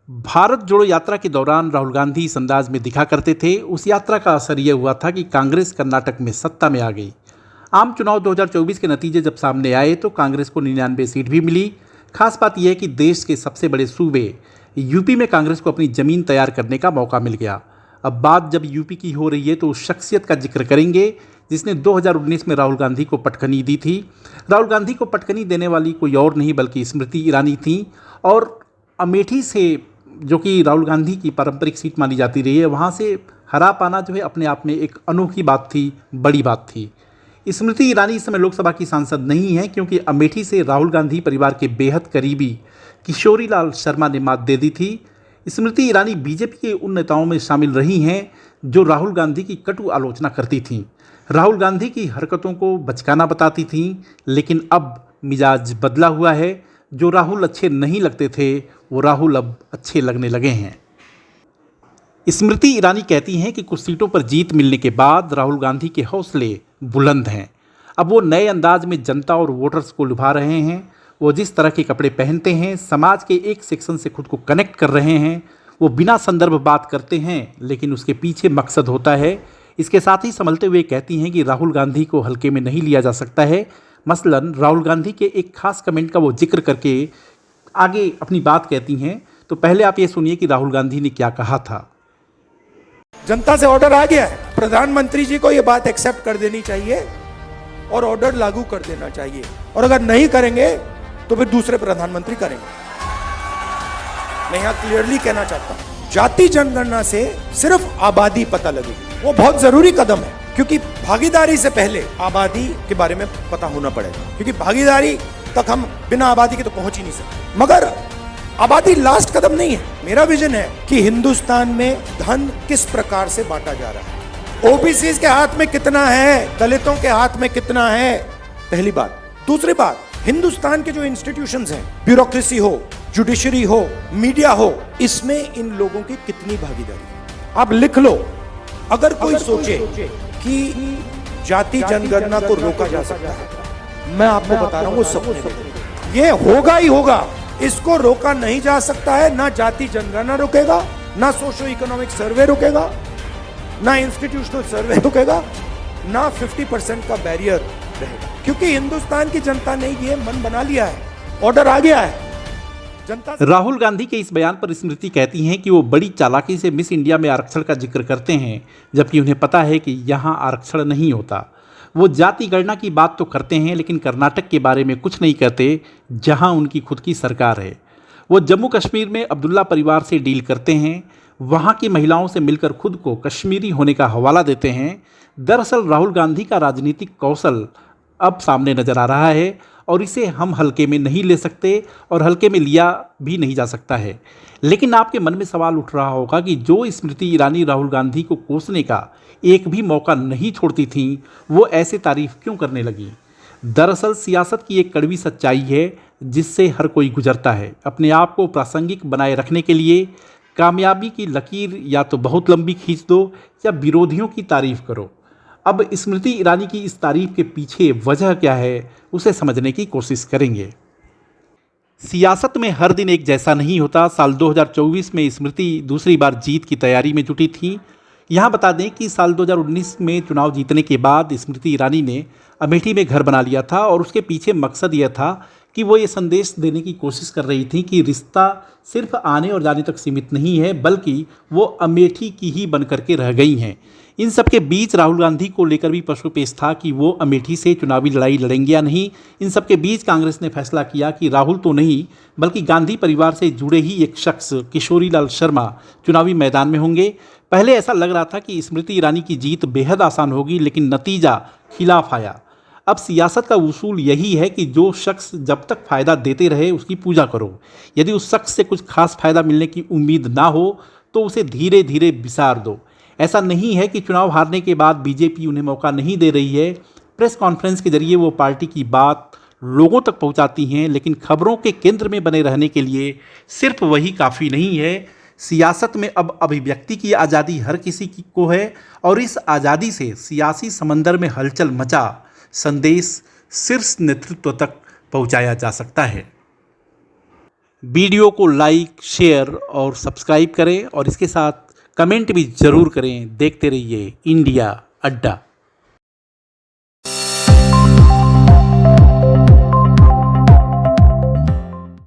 भारत जोड़ो यात्रा के दौरान राहुल गांधी इस अंदाज में दिखा करते थे। उस यात्रा का असर यह हुआ था कि कांग्रेस कर्नाटक में सत्ता में आ गई। आम चुनाव 2024 के नतीजे जब सामने आए तो कांग्रेस को 99 सीट भी मिली। खास बात यह है कि देश के सबसे बड़े सूबे यूपी में कांग्रेस को अपनी जमीन तैयार करने का मौका मिल गया। अब बात जब यूपी की हो रही है तो उस शख्सियत का जिक्र करेंगे जिसने 2019 में राहुल गांधी को पटखनी दी थी। राहुल गांधी को पटखनी देने वाली कोई और नहीं बल्कि स्मृति ईरानी थी। और अमेठी से, जो कि राहुल गांधी की पारंपरिक सीट मानी जाती रही है, वहाँ से हरा पाना जो है अपने आप में एक अनोखी बात थी, बड़ी बात थी। स्मृति ईरानी इस समय लोकसभा की सांसद नहीं है क्योंकि अमेठी से राहुल गांधी परिवार के बेहद करीबी किशोरी लाल शर्मा ने मात दे दी थी। स्मृति ईरानी बीजेपी के उन नेताओं में शामिल रही हैं जो राहुल गांधी की कटु आलोचना करती थीं, राहुल गांधी की हरकतों को बचकाना बताती थीं। लेकिन अब मिजाज बदला हुआ है। जो राहुल अच्छे नहीं लगते थे वो राहुल अब अच्छे लगने लगे हैं। स्मृति ईरानी कहती हैं कि कुछ सीटों पर जीत मिलने के बाद राहुल गांधी के हौसले बुलंद हैं। अब वो नए अंदाज में जनता और वोटर्स को लुभा रहे हैं। वो जिस तरह के कपड़े पहनते हैं, समाज के एक सेक्शन से खुद को कनेक्ट कर रहे हैं। वो बिना संदर्भ बात करते हैं लेकिन उसके पीछे मकसद होता है। इसके साथ ही संभलते हुए कहती हैं कि राहुल गांधी को हल्के में नहीं लिया जा सकता है। मसलन राहुल गांधी के एक खास कमेंट का वो जिक्र करके आगे अपनी बात कहती हैं। तो पहले आप ये सुनिए कि राहुल गांधी ने क्या कहा था। जनता से ऑर्डर आ गया है, प्रधानमंत्री जी को यह बात एक्सेप्ट कर देनी चाहिए और ऑर्डर लागू कर देना चाहिए, और अगर नहीं करेंगे तो फिर दूसरे प्रधानमंत्री करेंगे। मैं यहां क्लियरली कहना चाहता हूं, जाति जनगणना से सिर्फ आबादी पता लगेगी। वो बहुत जरूरी कदम है क्योंकि भागीदारी से पहले आबादी के बारे में पता होना पड़ेगा, क्योंकि भागीदारी तक हम बिना आबादी के तो पहुंच ही नहीं सकते। मगर आबादी लास्ट कदम नहीं है। मेरा विजन है कि हिंदुस्तान में धन किस प्रकार से बांटा जा रहा है, ओबीसी के हाथ में कितना है, दलितों के हाथ में कितना है, पहली बात। दूसरी बात, हिंदुस्तान के जो इंस्टीट्यूशंस हैं, ब्यूरोक्रेसी हो, जुडिशरी हो, मीडिया हो, इसमें इन लोगों की कितनी भागीदारी। आप लिख लो, अगर कोई सोचे कि जाति जनगणना को रोका जा सकता है, मैं आपको बता रहा हूं वो सपने में। ये होगा ही होगा, इसको रोका नहीं जा सकता है। ना जाति जनगणना रुकेगा, ना सोशो इकोनॉमिक सर्वे रुकेगा, ना इंस्टीट्यूशनल सर्वे रुकेगा, ना 50% का बैरियर रहेगा, क्योंकि हिंदुस्तान की जनता ने ये मन बना लिया है, ऑर्डर आ गया है जनता। राहुल गांधी के इस बयान पर स्मृति कहती हैं कि वो बड़ी चालाकी से मिस इंडिया में आरक्षण का जिक्र करते हैं, जबकि उन्हें पता है कि यहाँ आरक्षण नहीं होता। वो जाति गणना की बात तो करते हैं लेकिन कर्नाटक के बारे में कुछ नहीं कहते जहां उनकी खुद की सरकार है। वो जम्मू कश्मीर में अब्दुल्ला परिवार से डील करते हैं, वहां की महिलाओं से मिलकर खुद को कश्मीरी होने का हवाला देते हैं। दरअसल राहुल गांधी का राजनीतिक कौशल अब सामने नजर आ रहा है और इसे हम हल्के में नहीं ले सकते और हल्के में लिया भी नहीं जा सकता है। लेकिन आपके मन में सवाल उठ रहा होगा कि जो स्मृति ईरानी राहुल गांधी को कोसने का एक भी मौका नहीं छोड़ती थीं, वो ऐसे तारीफ क्यों करने लगी। दरअसल सियासत की एक कड़वी सच्चाई है जिससे हर कोई गुजरता है। अपने आप को प्रासंगिक बनाए रखने के लिए कामयाबी की लकीर या तो बहुत लंबी खींच दो या विरोधियों की तारीफ करो। अब स्मृति ईरानी की इस तारीफ के पीछे वजह क्या है उसे समझने की कोशिश करेंगे। सियासत में हर दिन एक जैसा नहीं होता। साल 2024 में स्मृति दूसरी बार जीत की तैयारी में जुटी थी। यहाँ बता दें कि साल 2019 में चुनाव जीतने के बाद स्मृति ईरानी ने अमेठी में घर बना लिया था और उसके पीछे मकसद यह था कि वो ये संदेश देने की कोशिश कर रही थी कि रिश्ता सिर्फ आने और जाने तक सीमित नहीं है, बल्कि वो अमेठी की ही बन करके रह गई हैं। इन सब के बीच राहुल गांधी को लेकर भी पशुपेश था कि वो अमेठी से चुनावी लड़ाई लड़ेंगे या नहीं। इन सब के बीच कांग्रेस ने फैसला किया कि राहुल तो नहीं बल्कि गांधी परिवार से जुड़े ही एक शख्स किशोरी लाल शर्मा चुनावी मैदान में होंगे। पहले ऐसा लग रहा था कि स्मृति ईरानी की जीत बेहद आसान होगी, लेकिन नतीजा खिलाफ आया। अब सियासत का उसूल यही है कि जो शख्स जब तक फ़ायदा देते रहे उसकी पूजा करो। यदि उस शख्स से कुछ खास फ़ायदा मिलने की उम्मीद ना हो तो उसे धीरे धीरे बिसार दो। ऐसा नहीं है कि चुनाव हारने के बाद बीजेपी उन्हें मौका नहीं दे रही है। प्रेस कॉन्फ्रेंस के जरिए वो पार्टी की बात लोगों तक पहुंचाती हैं, लेकिन खबरों के केंद्र में बने रहने के लिए सिर्फ वही काफ़ी नहीं है। सियासत में अब अभिव्यक्ति की आज़ादी हर किसी को है और इस आज़ादी से सियासी समंदर में हलचल मचा संदेश शीर्ष नेतृत्व तक पहुंचाया जा सकता है। वीडियो को लाइक, शेयर और सब्सक्राइब करें और इसके साथ कमेंट भी ज़रूर करें। देखते रहिए इंडिया अड्डा।